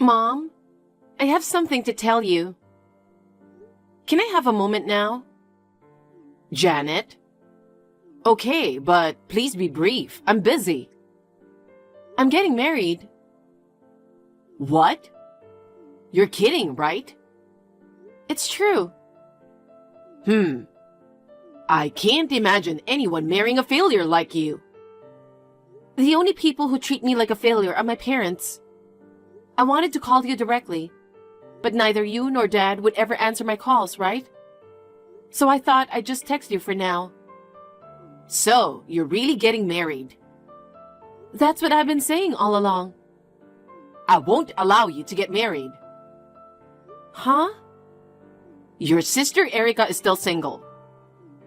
Mom, I have something to tell you. Can I have a moment now? Janet? Okay, but please be brief. I'm busy. I'm getting married. What? You're kidding, right? It's true. I can't imagine anyone marrying a failure like you. The only people who treat me like a failure are my parents. I wanted to call you directly, but neither you nor Dad would ever answer my calls, right? So I thought I'd just text you for now. So, you're really getting married? That's what I've been saying all along. I won't allow you to get married. Huh? Your sister Erica is still single.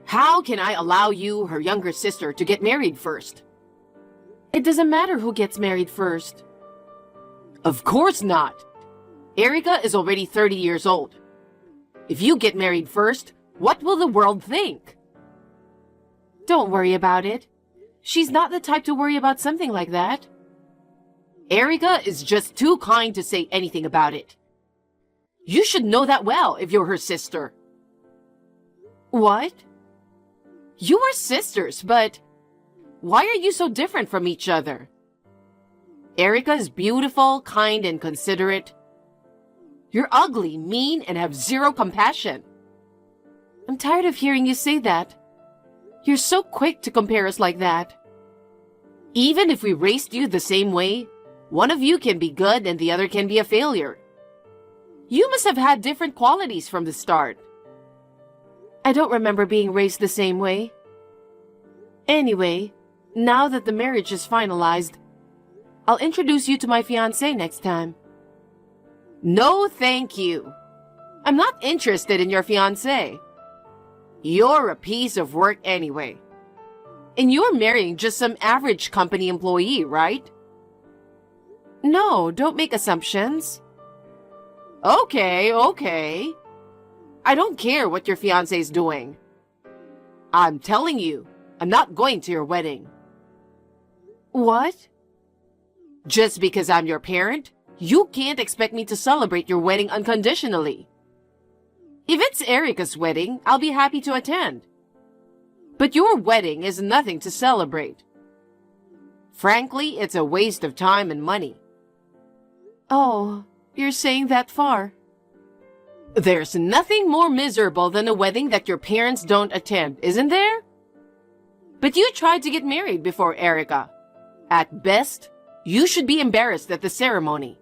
How can I allow you, her younger sister, to get married first? It doesn't matter who gets married first. Of course not. Erica is already 30 years old. If you get married first, what will the world think? Don't worry about it. She's not the type to worry about something like that. Erica is just too kind to say anything about it. You should know that well if you're her sister. What? You are sisters, but why are you so different from each other? Erica is beautiful, kind, and considerate. You're ugly, mean, and have zero compassion. I'm tired of hearing you say that. You're so quick to compare us like that. Even if we raised you the same way, one of you can be good and the other can be a failure. You must have had different qualities from the start. I don't remember being raised the same way. Anyway, now that the marriage is finalized, I'll introduce you to my fiancé next time. No, thank you. I'm not interested in your fiancé. You're a piece of work anyway. And you're marrying just some average company employee, right? No, don't make assumptions. Okay. I don't care what your fiancé is doing. I'm telling you, I'm not going to your wedding. What? Just because I'm your parent, you can't expect me to celebrate your wedding unconditionally. If it's Erica's wedding, I'll be happy to attend. But your wedding is nothing to celebrate. Frankly, it's a waste of time and money. Oh, you're saying that far. There's nothing more miserable than a wedding that your parents don't attend, isn't there? But you tried to get married before Erica. At best, you should be embarrassed at the ceremony.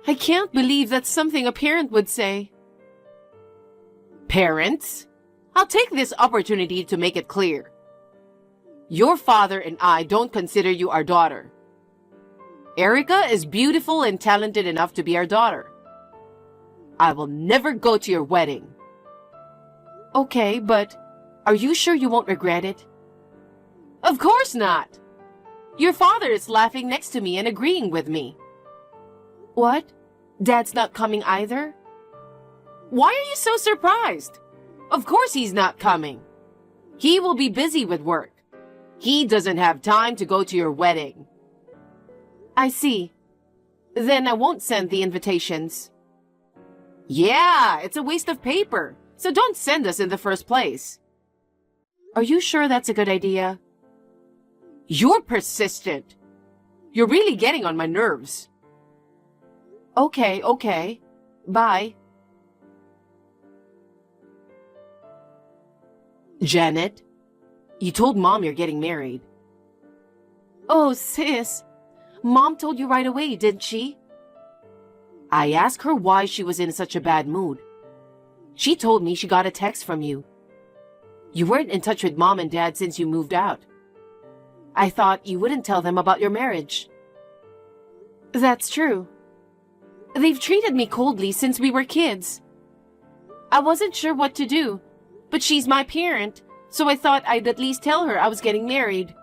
I can't believe that's something a parent would say. Parents? I'll take this opportunity to make it clear. Your father and I don't consider you our daughter. Erica is beautiful and talented enough to be our daughter. I will never go to your wedding. Okay, but are you sure you won't regret it? Of course not. Your father is laughing next to me and agreeing with me. What? Dad's not coming either? Why are you so surprised? Of course he's not coming. He will be busy with work. He doesn't have time to go to your wedding. I see. Then I won't send the invitations. Yeah, it's a waste of paper, so don't send us in the first place. Are you sure that's a good idea? You're persistent. You're really getting on my nerves. Okay. Bye. Janet, you told Mom you're getting married. Oh, sis. Mom told you right away, didn't she? I asked her why she was in such a bad mood. She told me she got a text from you. You weren't in touch with Mom and Dad since you moved out. I thought you wouldn't tell them about your marriage. That's true. They've treated me coldly since we were kids. I wasn't sure what to do, but she's my parent, so I thought I'd at least tell her I was getting married.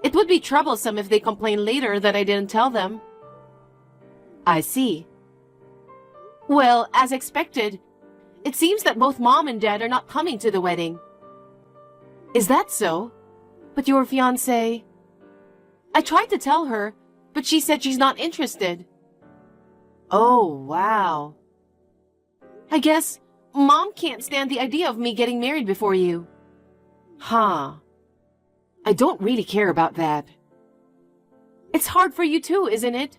It would be troublesome if they complained later that I didn't tell them. I see. Well, as expected, it seems that both Mom and Dad are not coming to the wedding. Is that so? But your fiancé... I tried to tell her, but she said she's not interested. Oh, wow. I guess Mom can't stand the idea of me getting married before you. Huh. I don't really care about that. It's hard for you too, isn't it?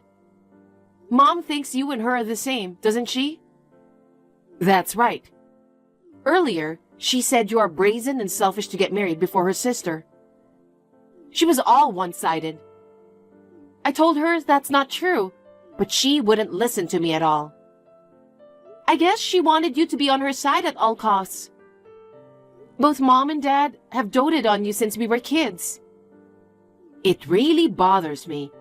Mom thinks you and her are the same, doesn't she? That's right. Earlier, she said you are brazen and selfish to get married before her sister. She was all one-sided. I told her that's not true, but she wouldn't listen to me at all. I guess she wanted you to be on her side at all costs. Both Mom and Dad have doted on you since we were kids. It really bothers me.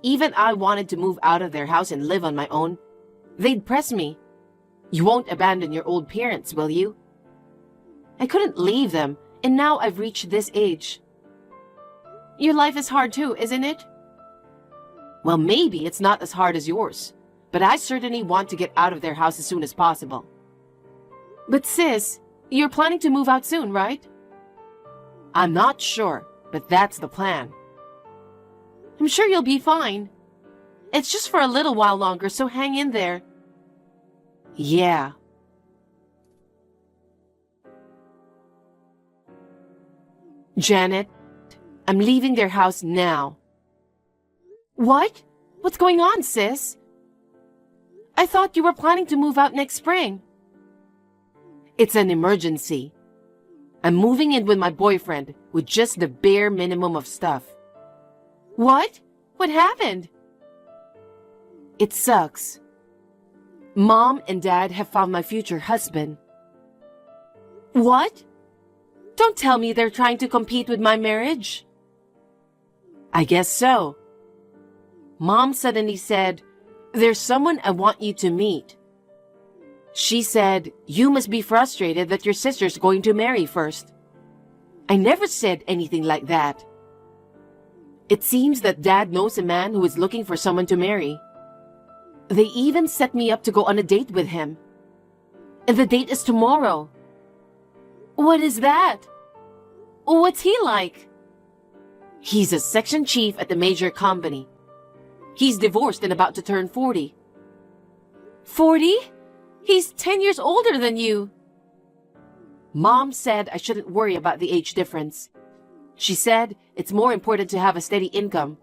Even I wanted to move out of their house and live on my own. They'd press me. You won't abandon your old parents, will you? I couldn't leave them, and now I've reached this age. Your life is hard too, isn't it? Well, maybe it's not as hard as yours, but I certainly want to get out of their house as soon as possible. But sis, you're planning to move out soon, right? I'm not sure, but that's the plan. I'm sure you'll be fine. It's just for a little while longer, so hang in there. Yeah. Janet, I'm leaving their house now. What? What's going on, sis? I thought you were planning to move out next spring. It's an emergency. I'm moving in with my boyfriend with just the bare minimum of stuff. What? What happened? It sucks. Mom and Dad have found my future husband. What? Don't tell me they're trying to compete with my marriage. I guess so. Mom suddenly said, "There's someone I want you to meet." She said, "You must be frustrated that your sister's going to marry first." I never said anything like that. It seems that Dad knows a man who is looking for someone to marry. They even set me up to go on a date with him. And the date is tomorrow. What is that? What's he like? He's a section chief at a major company. He's divorced and about to turn 40. 40? He's 10 years older than you. Mom said I shouldn't worry about the age difference. She said it's more important to have a steady income.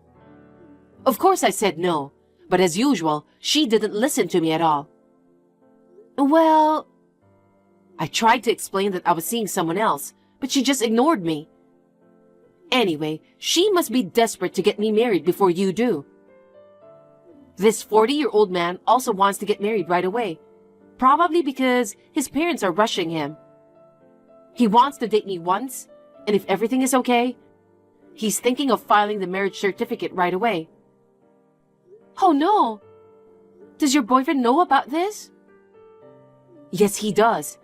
Of course I said no, but as usual, she didn't listen to me at all. Well, I tried to explain that I was seeing someone else, but she just ignored me. Anyway, she must be desperate to get me married before you do. This 40-year-old man also wants to get married right away, probably because his parents are rushing him. He wants to date me once, and if everything is okay, he's thinking of filing the marriage certificate right away. Oh no! Does your boyfriend know about this? Yes, he does.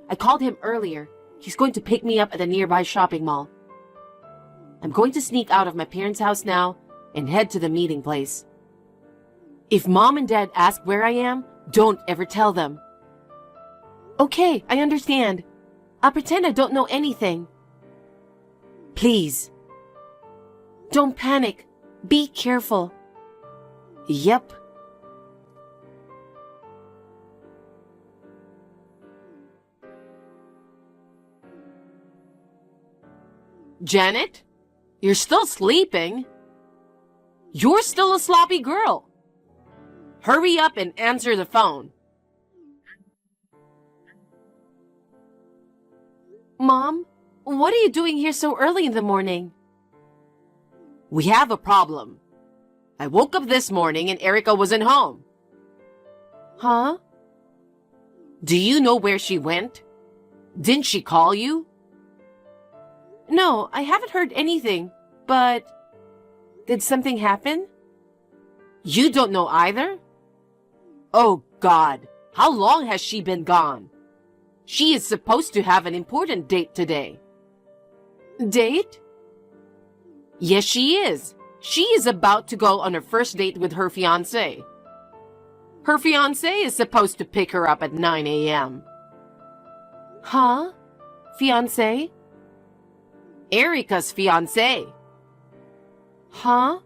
I called him earlier. He's going to pick me up at a nearby shopping mall. I'm going to sneak out of my parents' house now and head to the meeting place. If Mom and Dad ask where I am, don't ever tell them. Okay, I understand. I'll pretend I don't know anything. Please. Don't panic. Be careful. Yep. Janet? You're still sleeping? You're still a sloppy girl. Hurry up and answer the phone. Mom, what are you doing here so early in the morning? We have a problem. I woke up this morning and Erica wasn't home. Huh? Do you know where she went? Didn't she call you? No, I haven't heard anything, but did something happen? You don't know either? Oh God, how long has she been gone? She is supposed to have an important date today. Date? Yes, she is. She is about to go on her first date with her fiancé. Her fiancé is supposed to pick her up at 9 a.m. Huh? Fiancé? Erica's fiancé. Huh?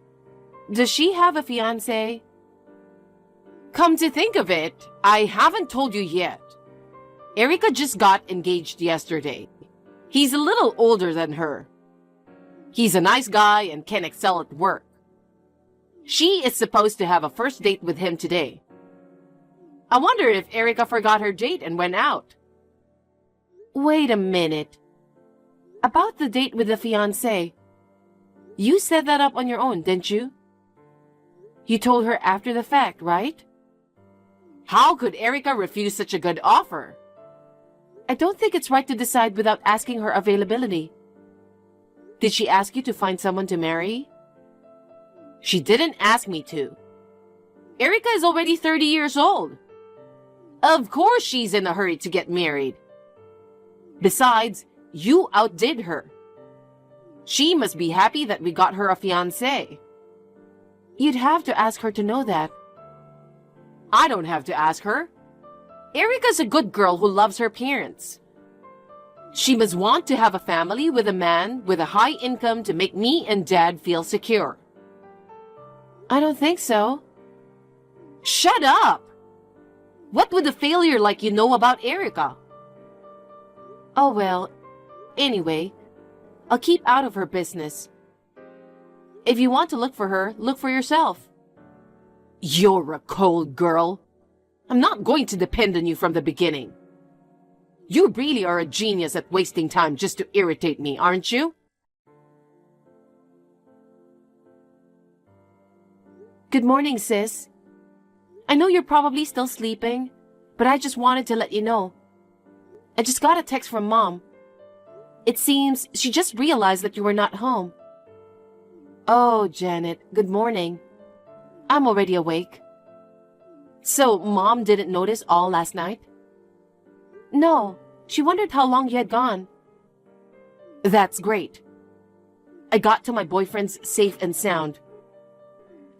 Does she have a fiancé? Come to think of it, I haven't told you yet. Erica just got engaged yesterday. He's a little older than her. He's a nice guy and can excel at work. She is supposed to have a first date with him today. I wonder if Erica forgot her date and went out. Wait a minute. About the date with the fiancé. You set that up on your own, didn't you? You told her after the fact, right? How could Erica refuse such a good offer? I don't think it's right to decide without asking her availability. Did she ask you to find someone to marry? She didn't ask me to. Erica is already 30 years old. Of course she's in a hurry to get married. Besides, you outdid her. She must be happy that we got her a fiancé. You'd have to ask her to know that. I don't have to ask her. Erica's a good girl who loves her parents. She must want to have a family with a man with a high income to make me and Dad feel secure. I don't think so. Shut up! What would a failure like you know about Erica? Oh well, anyway, I'll keep out of her business. If you want to look for her, look for yourself. You're a cold girl. I'm not going to depend on you from the beginning. You really are a genius at wasting time just to irritate me, aren't you? Good morning, sis. I know you're probably still sleeping, but I just wanted to let you know. I just got a text from Mom. It seems she just realized that you were not home. Oh, Janet, good morning. I'm already awake. So, Mom didn't notice all last night? No, she wondered how long you had gone. That's great. I got to my boyfriend's safe and sound.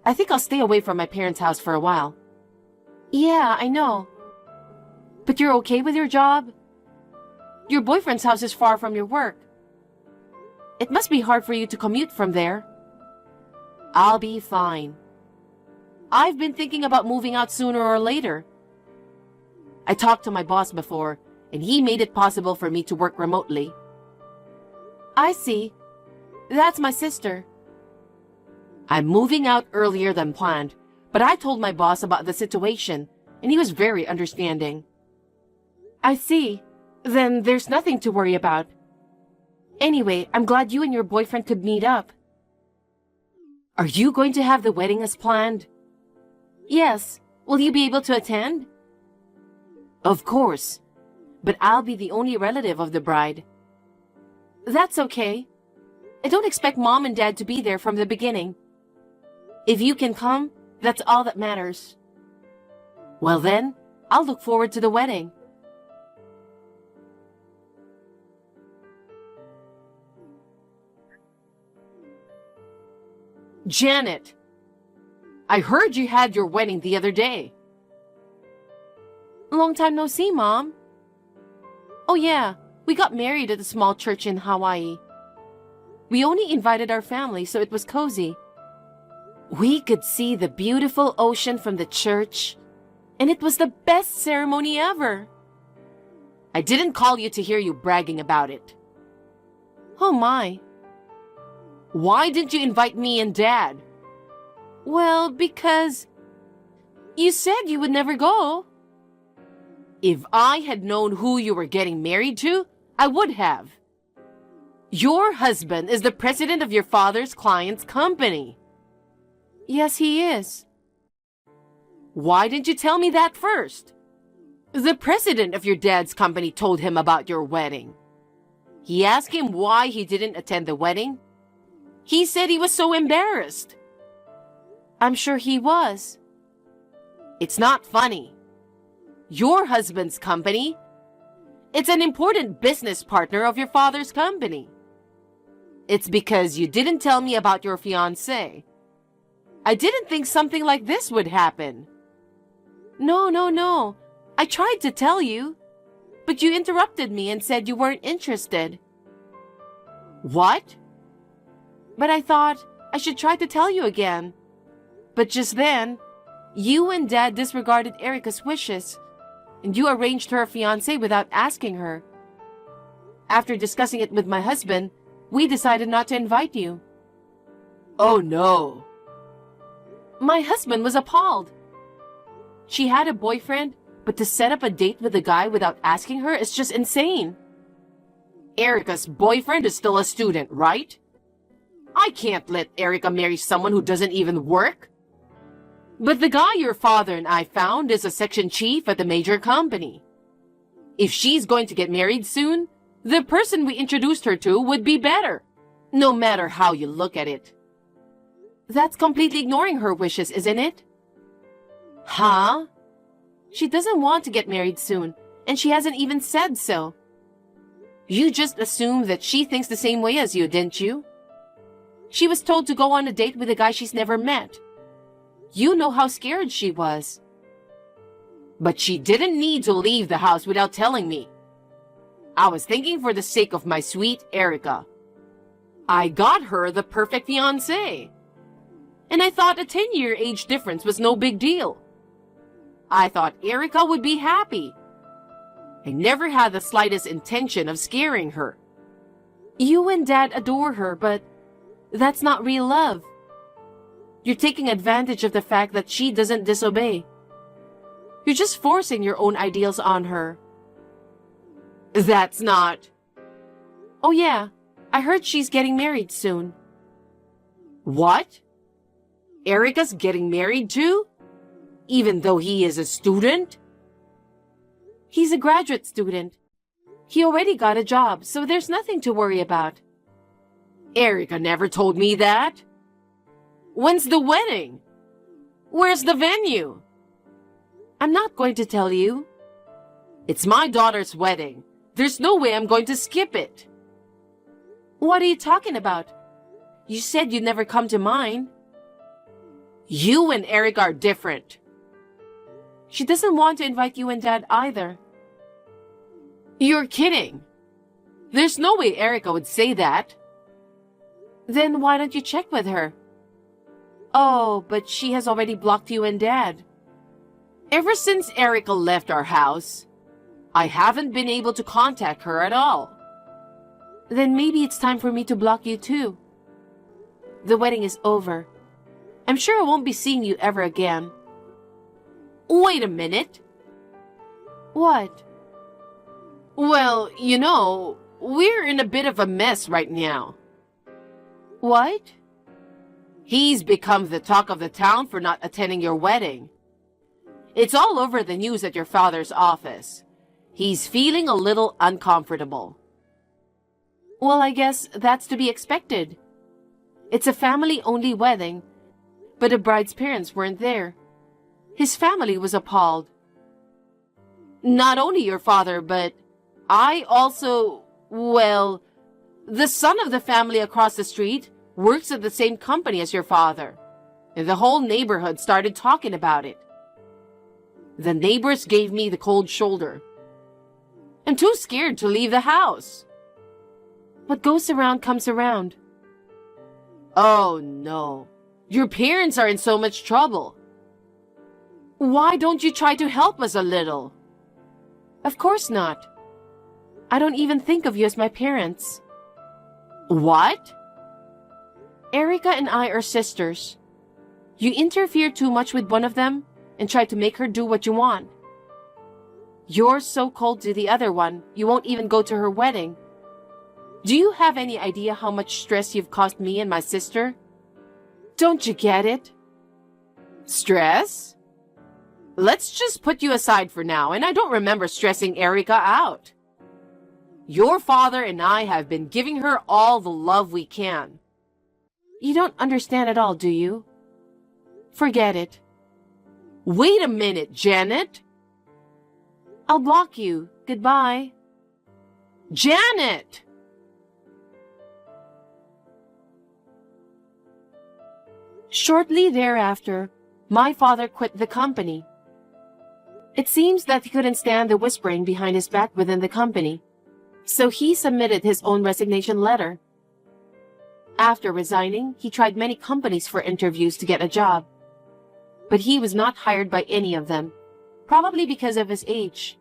I think I'll stay away from my parents' house for a while. Yeah, I know. But you're okay with your job? Your boyfriend's house is far from your work. It must be hard for you to commute from there. I'll be fine. I've been thinking about moving out sooner or later. I talked to my boss before, and he made it possible for me to work remotely. I see. That's my sister. I'm moving out earlier than planned, but I told my boss about the situation, and he was very understanding. I see. Then there's nothing to worry about. Anyway, I'm glad you and your boyfriend could meet up. Are you going to have the wedding as planned? Yes. Will you be able to attend? Of course. But I'll be the only relative of the bride. That's okay. I don't expect Mom and Dad to be there from the beginning. If you can come, that's all that matters. Well then, I'll look forward to the wedding. Janet, I heard you had your wedding the other day. Long time no see, Mom. Oh yeah, we got married at a small church in Hawaii. We only invited our family, so it was cozy. We could see the beautiful ocean from the church, and it was the best ceremony ever. I didn't call you to hear you bragging about it. Oh my. Why didn't you invite me and Dad? Well, because you said you would never go. If I had known who you were getting married to, I would have. Your husband is the president of your father's client's company. Yes, he is. Why didn't you tell me that first? The president of your dad's company told him about your wedding. He asked him why he didn't attend the wedding. He said he was so embarrassed. I'm sure he was. It's not funny. Your husband's company, it's an important business partner of your father's company. It's because you didn't tell me about your fiancé. I didn't think something like this would happen. No. I tried to tell you, but you interrupted me and said you weren't interested. What? But I thought I should try to tell you again. But just then, You and Dad disregarded Erica's wishes, and you arranged her a fiancé without asking her. After discussing it with my husband, we decided not to invite you. Oh no. My husband was appalled. She had a boyfriend, but to set up a date with a guy without asking her is just insane. Erica's boyfriend is still a student, right? I can't let Erica marry someone who doesn't even work. But the guy your father and I found is a section chief at a major company. If she's going to get married soon, the person we introduced her to would be better, no matter how you look at it. That's completely ignoring her wishes, isn't it? Huh? She doesn't want to get married soon, and she hasn't even said so. You just assumed that she thinks the same way as you, didn't you? She was told to go on a date with a guy she's never met. You know how scared she was. But she didn't need to leave the house without telling me. I was thinking for the sake of my sweet Erica. I got her the perfect fiancé. And I thought a 10-year age difference was no big deal. I thought Erica would be happy. I never had the slightest intention of scaring her. You and Dad adore her, but that's not real love. You're taking advantage of the fact that she doesn't disobey. You're just forcing your own ideals on her. That's not... Oh yeah, I heard she's getting married soon. What? Erica's getting married too? Even though he is a student? He's a graduate student. He already got a job, so there's nothing to worry about. Erica never told me that. When's the wedding? Where's the venue? I'm not going to tell you. It's my daughter's wedding. There's no way I'm going to skip it. What are you talking about? You said you'd never come to mine. You and Erica are different. She doesn't want to invite you and Dad either. You're kidding. There's no way Erica would say that. Then why don't you check with her? Oh, but she has already blocked you and Dad. Ever since Erica left our house, I haven't been able to contact her at all. Then maybe it's time for me to block you too. The wedding is over. I'm sure I won't be seeing you ever again. Wait a minute. What? Well, you know, we're in a bit of a mess right now. What? He's become the talk of the town for not attending your wedding. It's all over the news at your father's office. He's feeling a little uncomfortable. Well, I guess that's to be expected. It's a family-only wedding, but the bride's parents weren't there. His family was appalled. Not only your father, but I also, well, the son of the family across the street works at the same company as your father, and the whole neighborhood started talking about it. The neighbors gave me the cold shoulder. I'm too scared to leave the house. What goes around comes around. Oh no, your parents are in so much trouble. Why don't you try to help us a little? Of course not. I don't even think of you as my parents. What? Erica and I are sisters. You interfere too much with one of them and try to make her do what you want. You're so cold to the other one, you won't even go to her wedding. Do you have any idea how much stress you've caused me and my sister? Don't you get it? Stress? Let's just put you aside for now, and I don't remember stressing Erica out. Your father and I have been giving her all the love we can. You don't understand at all, do you? Forget it. Wait a minute, Janet. I'll block you. Goodbye. Janet! Shortly thereafter, my father quit the company. It seems that he couldn't stand the whispering behind his back within the company, so he submitted his own resignation letter. After resigning, he tried many companies for interviews to get a job. but he was not hired by any of them, probably because of his age.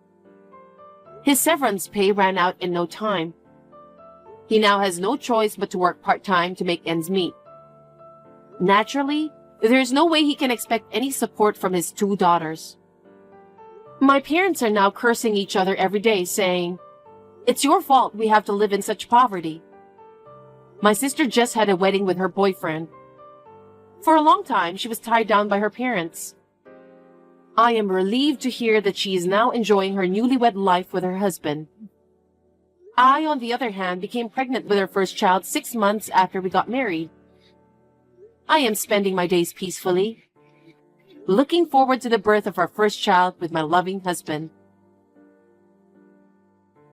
His severance pay ran out in no time. He now has no choice but to work part-time to make ends meet. Naturally, there's no way he can expect any support from his 2 daughters. My parents are now cursing each other every day, saying, "It's your fault we have to live in such poverty." My sister just had a wedding with her boyfriend. For a long time, she was tied down by her parents. I am relieved to hear that she is now enjoying her newlywed life with her husband. I, on the other hand, became pregnant with our first child 6 months after we got married. I am spending my days peacefully, looking forward to the birth of our first child with my loving husband.